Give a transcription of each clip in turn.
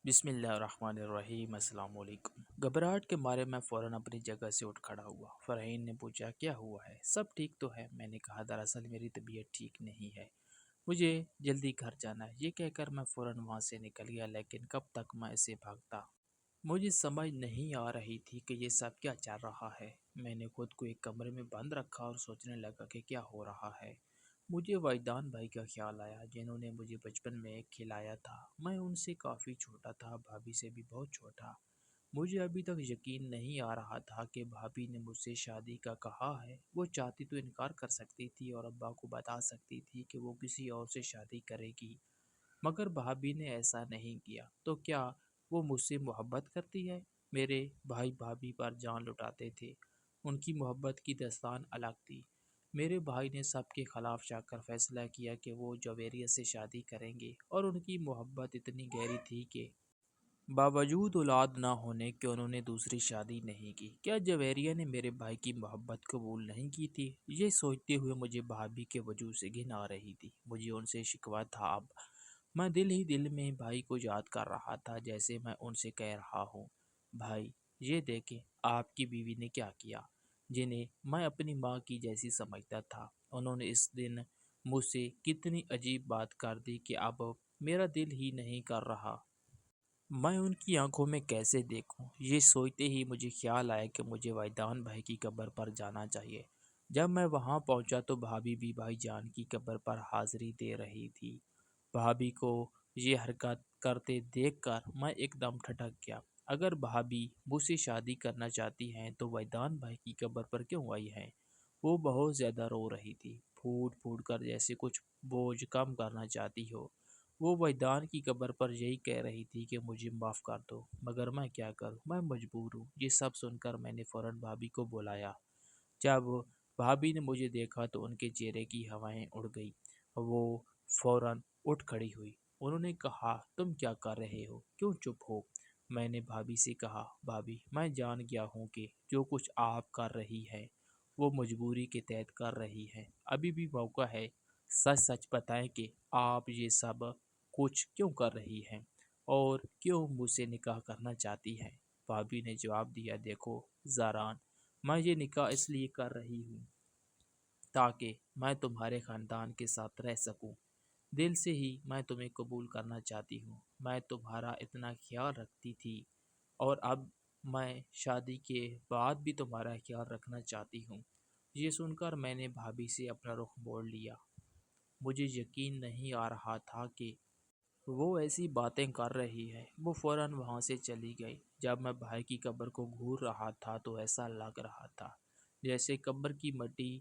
بسم اللہ الرحمن الرحیم۔ السلام علیکم۔ گھبراہٹ کے مارے میں فوراً اپنی جگہ سے اٹھ کھڑا ہوا۔ فرحین نے پوچھا کیا ہوا ہے؟ سب ٹھیک تو ہے، میں نے کہا دراصل میری طبیعت ٹھیک نہیں ہے، مجھے جلدی گھر جانا ہے۔ یہ کہہ کر میں فوراً وہاں سے نکل گیا، لیکن کب تک میں اسے بھاگتا؟ مجھے سمجھ نہیں آ رہی تھی کہ یہ سب کیا چل رہا ہے۔ میں نے خود کو ایک کمرے میں بند رکھا اور سوچنے لگا کہ کیا ہو رہا ہے۔ مجھے وجدان بھائی کا خیال آیا جنہوں نے مجھے بچپن میں کھلایا تھا۔ میں ان سے کافی چھوٹا تھا، بھابھی سے بھی بہت چھوٹا۔ مجھے ابھی تک یقین نہیں آ رہا تھا کہ بھابھی نے مجھ سے شادی کا کہا ہے۔ وہ چاہتی تو انکار کر سکتی تھی اور ابا کو بتا سکتی تھی کہ وہ کسی اور سے شادی کرے گی، مگر بھابھی نے ایسا نہیں کیا۔ تو کیا وہ مجھ سے محبت کرتی ہے؟ میرے بھائی بھابھی پر جان لٹاتے تھے، ان کی محبت کی داستان الگ تھی۔ میرے بھائی نے سب کے خلاف جا کر فیصلہ کیا کہ وہ جویریہ سے شادی کریں گے، اور ان کی محبت اتنی گہری تھی کہ باوجود اولاد نہ ہونے کے انہوں نے دوسری شادی نہیں کی۔ کیا جویریہ نے میرے بھائی کی محبت قبول نہیں کی تھی؟ یہ سوچتے ہوئے مجھے بھابھی کے وجود سے گھن آ رہی تھی۔ مجھے ان سے شکوہ تھا۔ اب میں دل ہی دل میں بھائی کو یاد کر رہا تھا، جیسے میں ان سے کہہ رہا ہوں، بھائی یہ دیکھیں آپ کی بیوی نے کیا کیا، جنہیں میں اپنی ماں کی جیسی سمجھتا تھا۔ انہوں نے اس دن مجھ سے کتنی عجیب بات کر دی کہ اب میرا دل ہی نہیں کر رہا میں ان کی آنکھوں میں کیسے دیکھوں۔ یہ سوچتے ہی مجھے خیال آیا کہ مجھے وجدان بھائی کی قبر پر جانا چاہیے۔ جب میں وہاں پہنچا تو بھابھی بھی بھائی جان کی قبر پر حاضری دے رہی تھی۔ بھابھی کو یہ حرکت کرتے دیکھ کر میں ایک دم ٹھٹک گیا۔ اگر بھابھی مجھ سے شادی کرنا چاہتی ہیں تو وجدان بھائی کی قبر پر کیوں آئی ہیں؟ وہ بہت زیادہ رو رہی تھی، پھوٹ پھوٹ کر، جیسے کچھ بوجھ کم کرنا چاہتی ہو۔ وہ وجدان کی قبر پر یہی کہہ رہی تھی کہ مجھے معاف کر دو، مگر میں کیا کروں، میں مجبور ہوں۔ یہ سب سن کر میں نے فوراً بھابھی کو بلایا۔ جب بھابھی نے مجھے دیکھا تو ان کے چہرے کی ہوائیں اڑ گئی۔ وہ فوراً اٹھ کھڑی ہوئی۔ انہوں نے کہا تم کیا کر رہے ہو، کیوں چپ ہو؟ میں نے بھابھی سے کہا بھابھی میں جان گیا ہوں کہ جو کچھ آپ کر رہی ہے وہ مجبوری کے تحت کر رہی ہے۔ ابھی بھی موقع ہے، سچ سچ بتائیں کہ آپ یہ سب کچھ کیوں کر رہی ہیں اور کیوں مجھ سے نکاح کرنا چاہتی ہیں؟ بھابھی نے جواب دیا دیکھو زاران، میں یہ نکاح اس لیے کر رہی ہوں تاکہ میں تمہارے خاندان کے ساتھ رہ سکوں۔ دل سے ہی میں تمہیں قبول کرنا چاہتی ہوں۔ میں تمہارا اتنا خیال رکھتی تھی اور اب میں شادی کے بعد بھی تمہارا خیال رکھنا چاہتی ہوں۔ یہ سن کر میں نے بھابھی سے اپنا رخ موڑ لیا۔ مجھے یقین نہیں آ رہا تھا کہ وہ ایسی باتیں کر رہی ہے۔ وہ فوراً وہاں سے چلی گئی۔ جب میں بھائی کی قبر کو گھور رہا تھا تو ایسا لگ رہا تھا جیسے قبر کی مٹی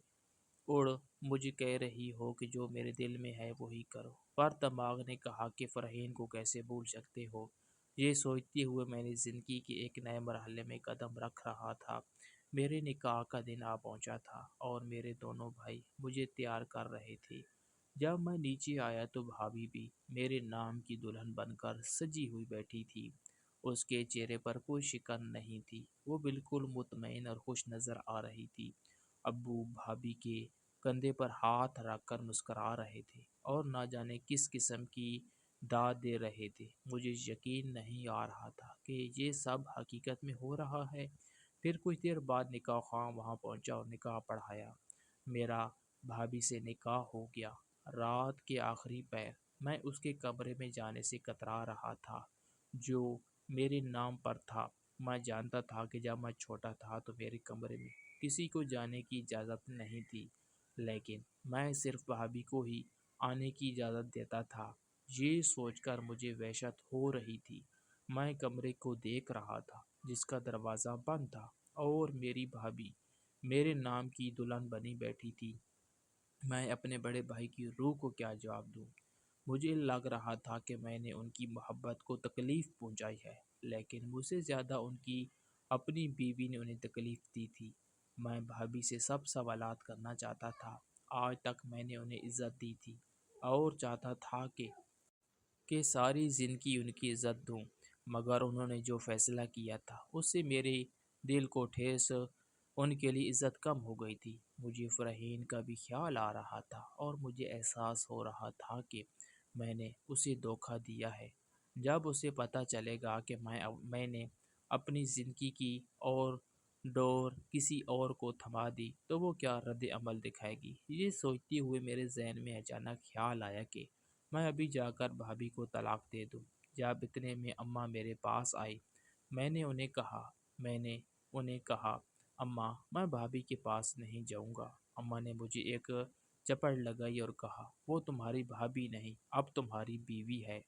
اڑ مجھے کہہ رہی ہو کہ جو میرے دل میں ہے وہی کرو۔ پر دماغ نے کہا کہ فرحین کو کیسے بھول سکتے ہو۔ یہ سوچتے ہوئے میں نے زندگی کے ایک نئے مرحلے میں قدم رکھ رہا تھا۔ میرے نکاح کا دن آ پہنچا تھا اور میرے دونوں بھائی مجھے تیار کر رہے تھے۔ جب میں نیچے آیا تو بھابھی بھی میرے نام کی دلہن بن کر سجی ہوئی بیٹھی تھی۔ اس کے چہرے پر کوئی شکن نہیں تھی، وہ بالکل مطمئن اور خوش نظر آ رہی تھی۔ ابو بھابھی کے کندھے پر ہاتھ رکھ کر مسکرا رہے تھے اور نہ جانے کس قسم کی داد دے رہے تھے۔ مجھے یقین نہیں آ رہا تھا کہ یہ سب حقیقت میں ہو رہا ہے۔ پھر کچھ دیر بعد نکاح خواہ وہاں پہنچا اور نکاح پڑھایا۔ میرا بھابھی سے نکاح ہو گیا۔ رات کے آخری پہر میں اس کے کمرے میں جانے سے کترا رہا تھا جو میرے نام پر تھا۔ میں جانتا تھا کہ جب میں چھوٹا تھا تو میرے کمرے میں کسی کو جانے کی اجازت نہیں تھی، لیکن میں صرف بھابھی کو ہی آنے کی اجازت دیتا تھا۔ یہ سوچ کر مجھے وحشت ہو رہی تھی۔ میں کمرے کو دیکھ رہا تھا جس کا دروازہ بند تھا اور میری بھابھی میرے نام کی دلہن بنی بیٹھی تھی۔ میں اپنے بڑے بھائی کی روح کو کیا جواب دوں؟ مجھے لگ رہا تھا کہ میں نے ان کی محبت کو تکلیف پہنچائی ہے، لیکن مجھ سے زیادہ ان کی اپنی بیوی نے انہیں تکلیف دی تھی۔ میں بھابھی سے سب سوالات کرنا چاہتا تھا۔ آج تک میں نے انہیں عزت دی تھی اور چاہتا تھا کہ ساری زندگی ان کی عزت دوں، مگر انہوں نے جو فیصلہ کیا تھا اس سے میرے دل کو ٹھیس، ان کے لیے عزت کم ہو گئی تھی۔ مجھے فرحین کا بھی خیال آ رہا تھا اور مجھے احساس ہو رہا تھا کہ میں نے اسے دھوکہ دیا ہے۔ جب اسے پتہ چلے گا کہ میں نے اپنی زندگی کی اور ڈور کسی اور کو تھما دی تو وہ کیا رد عمل دکھائے گی۔ یہ سوچتے ہوئے میرے ذہن میں اچانک خیال آیا کہ میں ابھی جا کر بھابھی کو طلاق دے دوں۔ جب اتنے میں اماں میرے پاس آئی، میں نے انہیں کہا اماں میں بھابھی کے پاس نہیں جاؤں گا۔ اماں نے مجھے ایک چپڑ لگائی اور کہا وہ تمہاری بھابھی نہیں اب تمہاری بیوی ہے۔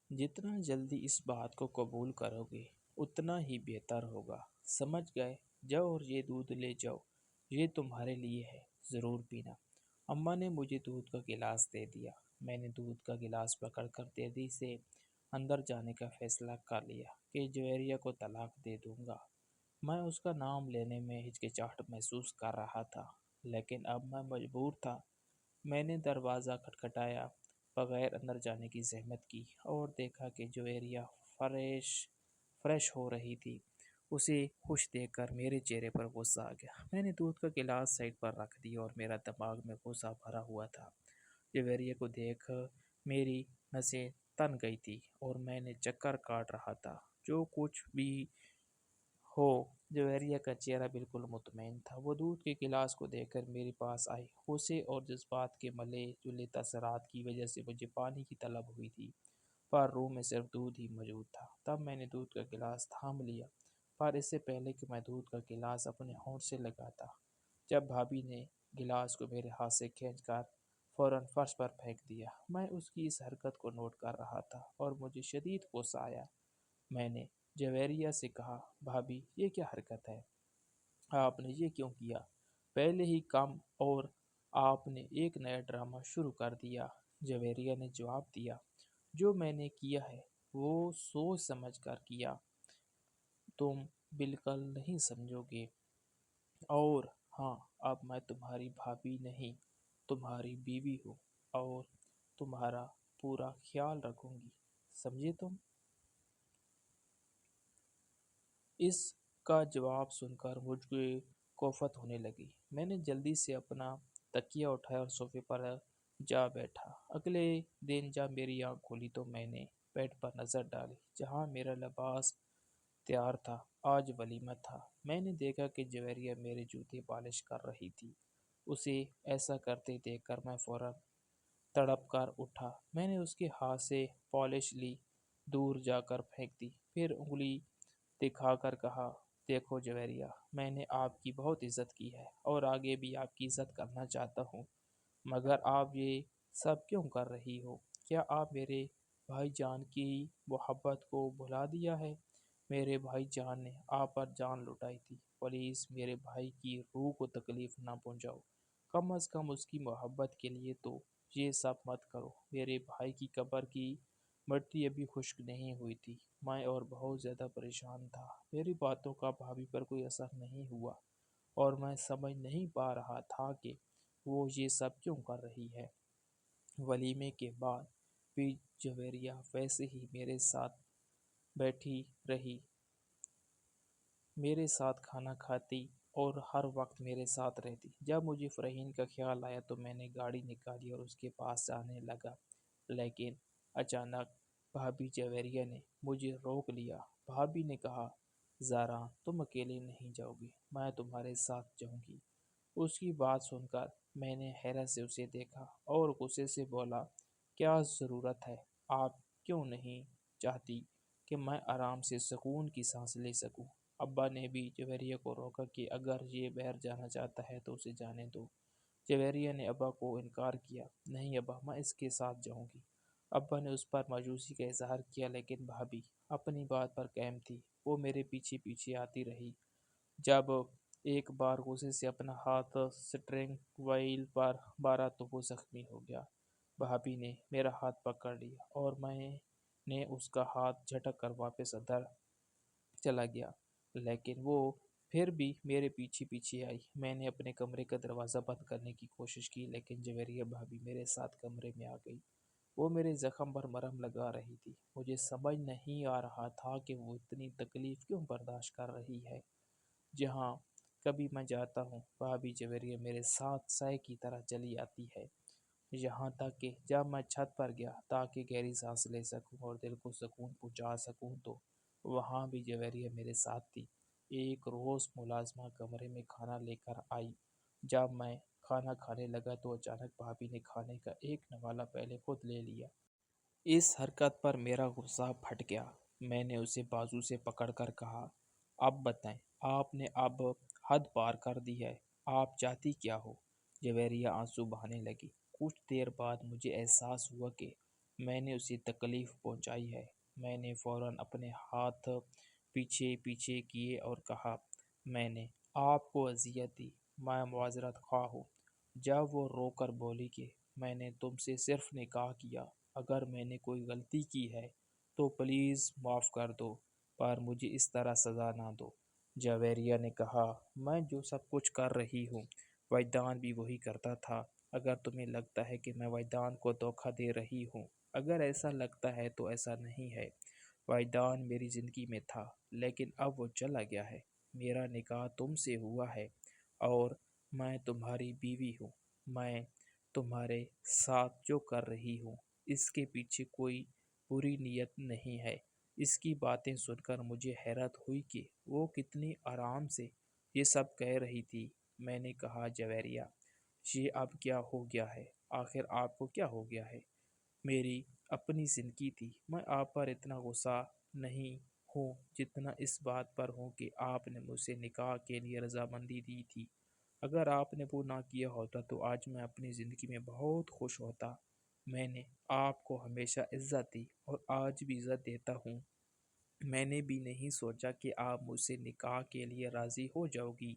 جتنا جلدی اس بات کو قبول کرو گے اتنا ہی بہتر ہوگا، سمجھ گئے؟ جاؤ اور یہ دودھ لے جاؤ، یہ تمہارے لیے ہے، ضرور پینا۔ اماں نے مجھے دودھ کا گلاس دے دیا۔ میں نے دودھ کا گلاس پکڑ کر تیزی سے اندر جانے کا فیصلہ کر لیا کہ جویریہ کو طلاق دے دوں گا۔ میں اس کا نام لینے میں ہچکچاہٹ محسوس کر رہا تھا، لیکن اب میں مجبور تھا۔ میں نے دروازہ کھٹکھٹایا، بغیر اندر جانے کی زحمت کی اور دیکھا کہ جویریہ فریش ہو رہی تھی۔ اسے خوش دیکھ کر میرے چہرے پر غصہ آ گیا۔ میں نے دودھ کا گلاس سائڈ پر رکھ دیا اور میرا دماغ میں غصہ بھرا ہوا تھا۔ جویریہ کو دیکھ میری نسیں تن گئی تھی اور میں نے چکر کاٹ رہا تھا۔ جو کچھ بھی ہو، جویریہ کا چہرہ بالکل مطمئن تھا۔ وہ دودھ کے گلاس کو دیکھ کر میرے پاس آئی۔ غصے اور جذبات کے ملے جلے تاثرات کی وجہ سے مجھے پانی کی طلب ہوئی تھی، پر روم میں صرف دودھ ہی موجود تھا۔ تب میں نے دودھ کا گلاس تھام لیا، پر اس سے پہلے کہ میں دودھ کا گلاس اپنے ہونٹ سے لگاتا، جب بھابھی نے گلاس کو میرے ہاتھ سے کھینچ کر فوراً فرش پر پھینک دیا۔ میں اس کی اس حرکت کو نوٹ کر رہا تھا اور مجھے شدید غصہ آیا۔ میں نے جویریہ سے کہا بھابھی یہ کیا حرکت ہے؟ آپ نے یہ کیوں کیا؟ پہلے ہی کم اور آپ نے ایک نیا ڈرامہ شروع کر دیا۔ جویریہ نے جواب دیا جو میں نے کیا ہے وہ سوچ سمجھ کر کیا، تم بالکل نہیں سمجھو گے۔ اور ہاں اب میں تمہاری بھابھی نہیں تمہاری بیوی ہوں اور تمہارا پورا خیال رکھوں گی، سمجھے تم؟ اس کا جواب سن کر مجھے کوفت ہونے لگی۔ میں نے جلدی سے اپنا تکیہ اٹھایا اور صوفے پر جا بیٹھا۔ اگلے دن جب میری آنکھ کھلی تو میں نے بیڈ پر نظر ڈالی جہاں میرا لباس تیار تھا۔ آج ولیمہ تھا۔ میں نے دیکھا کہ جویریہ میرے جوتے پالش کر رہی تھی۔ اسے ایسا کرتے دیکھ کر میں فوراً تڑپ کر اٹھا۔ میں نے اس کے ہاتھ سے پالش لی، دور جا کر پھینک دی، پھر انگلی دکھا کر کہا دیکھو جویریہ، میں نے آپ کی بہت عزت کی ہے اور آگے بھی آپ کی عزت کرنا چاہتا ہوں، مگر آپ یہ سب کیوں کر رہی ہو؟ کیا آپ میرے بھائی جان کی محبت کو بھلا دیا ہے؟ میرے بھائی جان نے آپ پر جان لٹائی تھی، پلیز میرے بھائی کی روح کو تکلیف نہ پہنچاؤ، کم از کم اس کی محبت کے لیے تو یہ سب مت کرو۔ میرے بھائی کی قبر کی مٹی ابھی خشک نہیں ہوئی تھی، میں اور بہت زیادہ پریشان تھا۔ میری باتوں کا بھابھی پر کوئی اثر نہیں ہوا اور میں سمجھ نہیں پا رہا تھا کہ وہ یہ سب کیوں کر رہی ہے۔ ولیمے کے بعد بھی جویریہ ویسے ہی میرے ساتھ بیٹھی رہی، میرے ساتھ کھانا کھاتی اور ہر وقت میرے ساتھ رہتی۔ جب مجھے فرحین کا خیال آیا تو میں نے گاڑی نکالی اور اس کے پاس جانے لگا، لیکن اچانک بھابھی جویریہ نے مجھے روک لیا۔ بھابھی نے کہا زارا تم اکیلے نہیں جاؤ گی، میں تمہارے ساتھ جاؤں گی۔ اس کی بات سن کر میں نے حیرت سے اسے دیکھا اور غصے سے بولا کیا ضرورت ہے؟ آپ کیوں نہیں چاہتی کہ میں آرام سے سکون کی سانس لے سکوں؟ ابا نے بھی جویریہ کو روکا کہ اگر یہ باہر جانا چاہتا ہے تو اسے جانے دو۔ جویریہ نے ابا کو انکار کیا، نہیں ابا میں اس کے ساتھ جاؤں گی۔ ابا نے اس پر مایوسی کا اظہار کیا، لیکن بھابھی اپنی بات پر قائم تھی۔ وہ میرے پیچھے پیچھے آتی رہی۔ جب ایک بار غصے سے اپنا ہاتھ سٹیئرنگ وہیل پر مارا تو وہ زخمی ہو گیا۔ بھابھی نے میرا ہاتھ پکڑ لیا اور میں نے اس کا ہاتھ جھٹک کر واپس اندر چلا گیا، لیکن وہ پھر بھی میرے پیچھے پیچھے آئی۔ میں نے اپنے کمرے کا دروازہ بند کرنے کی کوشش کی، لیکن جویریہ بھابھی میرے ساتھ کمرے میں آ گئی۔ وہ میرے زخم پر مرہم لگا رہی تھی۔ مجھے سمجھ نہیں آ رہا تھا کہ وہ اتنی تکلیف کیوں برداشت کر رہی ہے۔ جہاں کبھی میں جاتا ہوں بھابھی جویریہ میرے ساتھ سائے کی طرح چلی آتی ہے۔ یہاں تک کہ جب میں چھت پر گیا تاکہ گہری سانس لے سکوں اور دل کو سکون پہنچا سکوں تو وہاں بھی جویریہ میرے ساتھ تھی۔ ایک روز ملازمہ کمرے میں کھانا لے کر آئی۔ جب میں کھانا کھانے لگا تو اچانک بھابھی نے کھانے کا ایک نوالا پہلے خود لے لیا۔ اس حرکت پر میرا غصہ پھٹ گیا۔ میں نے اسے بازو سے پکڑ کر کہا، اب بتائیں، آپ نے اب حد پار کر دی ہے، آپ چاہتی کیا ہو؟ جویریہ آنسو بہانے لگی۔ کچھ دیر بعد مجھے احساس ہوا کہ میں نے اسے تکلیف پہنچائی ہے۔ میں نے فوراً اپنے ہاتھ پیچھے پیچھے کیے اور کہا، میں نے آپ کو اذیت دی، میں معذرت خواہ ہوں۔ جب وہ رو کر بولی کہ میں نے تم سے صرف نکاح کیا، اگر میں نے کوئی غلطی کی ہے تو پلیز معاف کر دو، پر مجھے اس طرح سزا نہ دو۔ جویریہ نے کہا، میں جو سب کچھ کر رہی ہوں وجدان بھی وہی کرتا تھا۔ اگر تمہیں لگتا ہے کہ میں وجدان کو دھوکہ دے رہی ہوں، اگر ایسا لگتا ہے تو ایسا نہیں ہے۔ وجدان میری زندگی میں تھا، لیکن اب وہ چلا گیا ہے۔ میرا نکاح تم سے ہوا ہے اور میں تمہاری بیوی ہوں۔ میں تمہارے ساتھ جو کر رہی ہوں اس کے پیچھے کوئی بری نیت نہیں ہے۔ اس کی باتیں سن کر مجھے حیرت ہوئی کہ وہ کتنی آرام سے یہ سب کہہ رہی تھی۔ میں نے کہا، جویریہ، یہ اب کیا ہو گیا ہے؟ آخر آپ کو کیا ہو گیا ہے؟ میری اپنی زندگی تھی، میں آپ پر اتنا غصہ نہیں ہوں جتنا اس بات پر ہوں کہ آپ نے مجھ سے نکاح کے لیے رضامندی دی تھی۔ اگر آپ نے وہ نہ کیا ہوتا تو آج میں اپنی زندگی میں بہت خوش ہوتا۔ میں نے آپ کو ہمیشہ عزت دی اور آج بھی عزت دیتا ہوں۔ میں نے بھی نہیں سوچا کہ آپ مجھ سے نکاح کے لیے راضی ہو جاؤ گی۔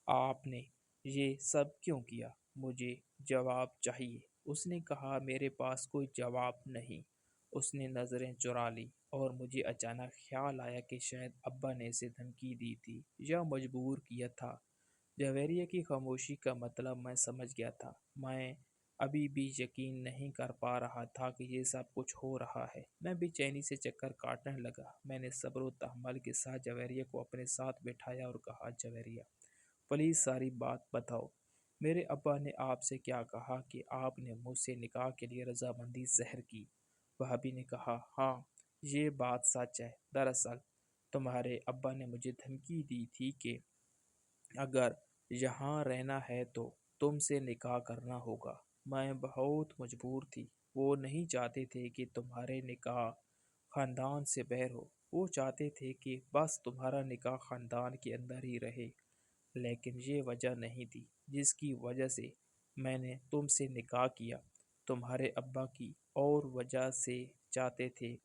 آپ نے یہ سب کیوں کیا؟ مجھے جواب چاہیے۔ اس نے کہا، میرے پاس کوئی جواب نہیں۔ اس نے نظریں چرا لی اور مجھے اچانک خیال آیا کہ شاید ابا نے اسے دھمکی دی تھی یا مجبور کیا تھا۔ جویریہ کی خاموشی کا مطلب میں سمجھ گیا تھا۔ میں ابھی بھی یقین نہیں کر پا رہا تھا کہ یہ سب کچھ ہو رہا ہے۔ میں بے چینی سے چکر کاٹنے لگا۔ میں نے صبر و تحمل کے ساتھ جویریہ کو اپنے ساتھ بٹھایا اور کہا، جویریہ، پلیز ساری بات بتاؤ۔ میرے ابا نے آپ سے کیا کہا کہ آپ نے مجھ سے نکاح کے لیے رضامندی ظاہر کی؟ بھابھی نے کہا، ہاں، یہ بات سچ ہے۔ دراصل تمہارے ابا نے مجھے دھمکی دی تھی کہ اگر یہاں رہنا ہے تو تم سے نکاح کرنا ہوگا۔ میں بہت مجبور تھی۔ وہ نہیں چاہتے تھے کہ تمہارے نکاح خاندان سے باہر ہو، وہ چاہتے تھے کہ بس تمہارا نکاح خاندان کے اندر ہی رہے۔ لیکن یہ وجہ نہیں تھی جس کی وجہ سے میں نے تم سے نکاح کیا۔ تمہارے ابا کی اور وجہ سے چاہتے تھے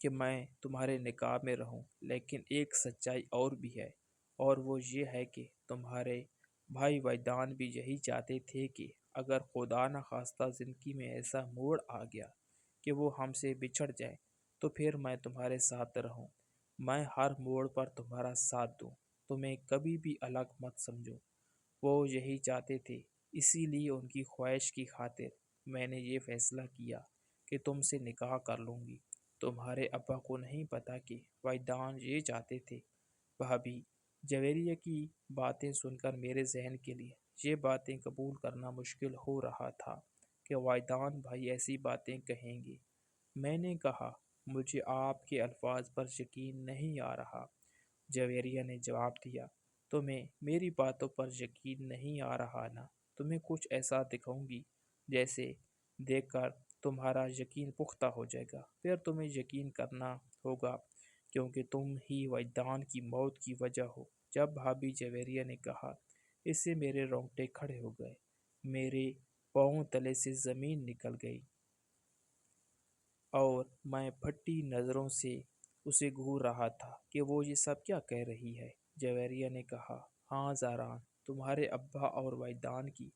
کہ میں تمہارے نکاح میں رہوں، لیکن ایک سچائی اور بھی ہے، اور وہ یہ ہے کہ تمہارے بھائی وجدان بھی یہی چاہتے تھے کہ اگر خدا نخواستہ زندگی میں ایسا موڑ آ گیا کہ وہ ہم سے بچھڑ جائے تو پھر میں تمہارے ساتھ رہوں، میں ہر موڑ پر تمہارا ساتھ دوں، تمہیں کبھی بھی الگ مت سمجھو۔ وہ یہی چاہتے تھے، اسی لیے ان کی خواہش کی خاطر میں نے یہ فیصلہ کیا کہ تم سے نکاح کر لوں گی۔ تمہارے ابا کو نہیں پتا کہ وجدان یہ چاہتے تھے۔ بھابھی، جویریہ کی باتیں سن کر میرے ذہن کے لیے یہ باتیں قبول کرنا مشکل ہو رہا تھا کہ وجدان بھائی ایسی باتیں کہیں گے۔ میں نے کہا، مجھے آپ کے الفاظ پر یقین نہیں آ رہا۔ جویریہ نے جواب دیا، تمہیں میری باتوں پر یقین نہیں آ رہا نا؟ تمہیں کچھ ایسا دکھاؤں گی جیسے دیکھ کر تمہارا یقین پختہ ہو جائے گا، پھر تمہیں یقین کرنا ہوگا کیونکہ تم ہی وجدان کی موت کی وجہ ہو۔ جب بھابھی جویریہ نے کہا، اس سے میرے رونگٹے کھڑے ہو گئے، میرے پاؤں تلے سے زمین نکل گئی اور میں پھٹی نظروں سے اسے گھور رہا تھا کہ وہ یہ سب کیا کہہ رہی ہے۔ جویریہ نے کہا، ہاں زاران، تمہارے ابا اور وجدان کی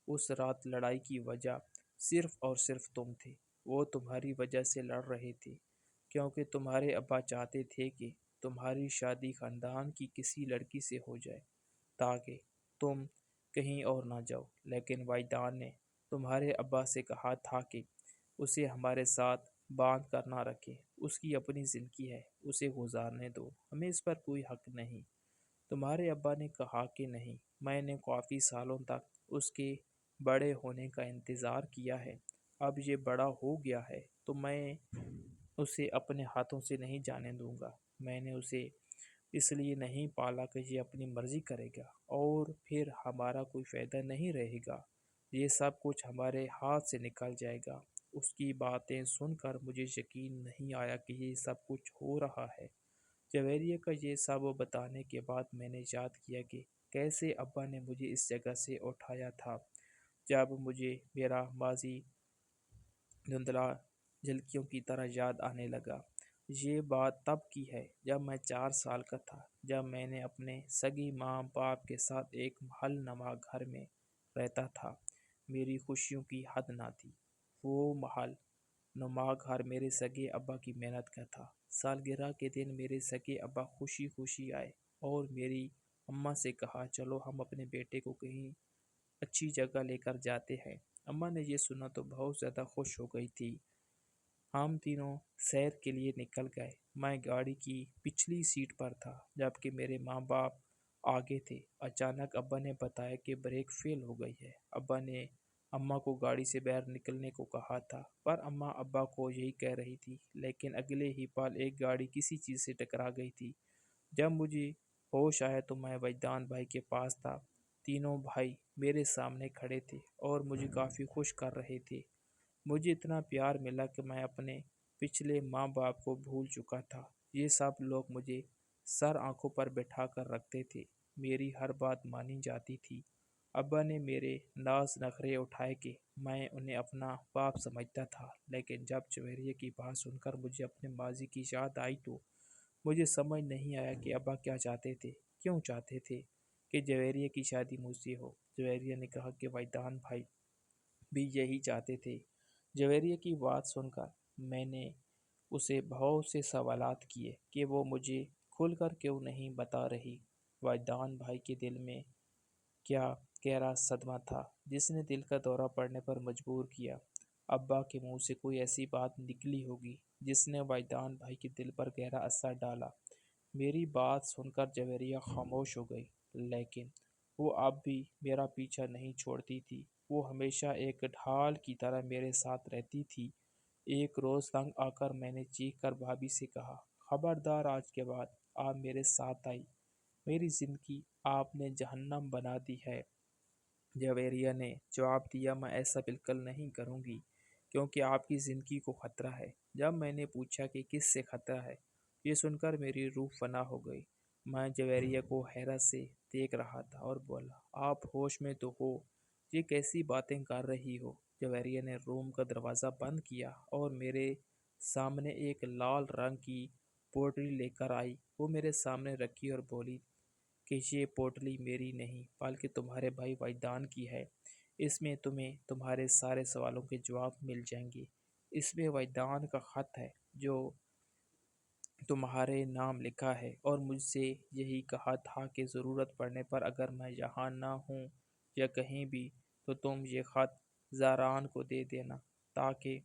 اس رات لڑائی کی وجہ صرف اور صرف تم تھے۔ وہ تمہاری وجہ سے لڑ رہے تھے کیونکہ تمہارے ابا چاہتے تھے کہ تمہاری شادی خاندان کی کسی لڑکی سے ہو جائے تاکہ تم کہیں اور نہ جاؤ، لیکن وجدان نے تمہارے ابا سے کہا تھا کہ اسے ہمارے ساتھ باندھ کر نہ رکھے، اس کی اپنی زندگی ہے، اسے گزارنے دو، ہمیں اس پر کوئی حق نہیں۔ تمہارے ابا نے کہا کہ نہیں۔ میں نے کافی سالوں تک اس کے بڑے ہونے کا انتظار کیا ہے۔ اب یہ بڑا ہو گیا ہے تو میں اسے اپنے ہاتھوں سے نہیں جانے دوں گا۔ میں نے اسے اس لیے نہیں پالا کہ یہ اپنی مرضی کرے گا اور پھر ہمارا کوئی فائدہ نہیں رہے گا۔ یہ سب کچھ ہمارے ہاتھ سے نکل جائے گا۔ اس کی باتیں سن کر مجھے یقین نہیں آیا کہ یہ سب کچھ ہو رہا ہے۔ جویریہ کا یہ سب بتانے کے بعد میں نے یاد کیا کہ کیسے ابا نے مجھے اس جگہ سے اٹھایا تھا۔ جب مجھے میرا ماضی دھندلا جھلکیوں کی طرح یاد آنے لگا۔ یہ بات تب کی ہے جب میں 4 سال کا تھا، جب میں نے اپنے سگی ماں باپ کے ساتھ ایک محل نما گھر میں رہتا تھا۔ میری خوشیوں کی حد نہ تھی۔ وہ محل نما گھر میرے سگے ابا کی محنت کا تھا۔ سالگرہ کے دن میرے سگے ابا خوشی خوشی آئے اور میری اماں سے کہا، چلو ہم اپنے بیٹے کو کہیں اچھی جگہ لے کر جاتے ہیں۔ اماں نے یہ سنا تو بہت زیادہ خوش ہو گئی تھی۔ ہم تینوں سیر کے لیے نکل گئے۔ میں گاڑی کی پچھلی سیٹ پر تھا جبکہ میرے ماں باپ آگے تھے۔ اچانک ابا نے بتایا کہ بریک فیل ہو گئی ہے۔ ابا نے اماں کو گاڑی سے باہر نکلنے کو کہا تھا پر اماں ابا کو یہی کہہ رہی تھی، لیکن اگلے ہی پل ایک گاڑی کسی چیز سے ٹکرا گئی تھی۔ جب مجھے ہوش آیا تو میں وجدان بھائی کے پاس تھا۔ تینوں بھائی میرے سامنے کھڑے تھے اور مجھے کافی خوش کر رہے تھے۔ مجھے اتنا پیار ملا کہ میں اپنے پچھلے ماں باپ کو بھول چکا تھا۔ یہ سب لوگ مجھے سر آنکھوں پر بٹھا کر رکھتے تھے۔ میری ہر بات مانی جاتی تھی۔ ابا نے میرے ناز نخرے اٹھائے کہ میں انہیں اپنا باپ سمجھتا تھا، لیکن جب جویریہ کی بات سن کر مجھے اپنے ماضی کی یاد آئی تو مجھے سمجھ نہیں آیا کہ ابا کیا چاہتے تھے، کیوں چاہتے تھے کہ جویریہ کی شادی مجھ سے ہو۔ جویریہ نے کہا کہ وجدان بھائی بھی یہی چاہتے تھے۔ جویریہ کی بات سن کر میں نے اسے بہت سے سوالات کیے کہ وہ مجھے کھل کر کیوں نہیں بتا رہی۔ وجدان بھائی کے دل میں کیا گہرا صدمہ تھا جس نے دل کا دورہ پڑنے پر مجبور کیا۔ ابا کے منہ سے کوئی ایسی بات نکلی ہوگی جس نے وجدان بھائی کے دل پر گہرا اثر ڈالا۔ میری بات سن کر جویریہ خاموش ہو گئی، لیکن وہ اب بھی میرا پیچھا نہیں چھوڑتی تھی۔ وہ ہمیشہ ایک ڈھال کی طرح میرے ساتھ رہتی تھی۔ ایک روز تنگ آ کر میں نے چیخ کر بھابھی سے کہا، خبردار، آج کے بعد آپ میرے ساتھ آئی، میری زندگی آپ نے جہنم بنا دی ہے۔ جویریہ نے جواب دیا، میں ایسا بالکل نہیں کروں گی کیونکہ آپ کی زندگی کو خطرہ ہے۔ جب میں نے پوچھا کہ کس سے خطرہ ہے، یہ سن کر میری روح فنا ہو گئی۔ میں جویریہ کو حیرت سے دیکھ رہا تھا اور بولا، آپ ہوش میں تو ہو؟ یہ کیسی باتیں کر رہی ہو؟ جویریہ نے روم کا دروازہ بند کیا اور میرے سامنے ایک لال رنگ کی پوٹلی لے کر آئی۔ وہ میرے سامنے رکھی اور بولی کہ یہ پوٹلی میری نہیں بلکہ تمہارے بھائی وجدان کی ہے۔ اس میں تمہیں تمہارے سارے سوالوں کے جواب مل جائیں گے۔ اس میں وجدان کا خط ہے جو تمہارے نام لکھا ہے اور مجھ سے یہی کہا تھا کہ ضرورت پڑنے پر اگر میں یہاں نہ ہوں یا کہیں بھی تو تم یہ خط زاران کو دے دینا تاکہ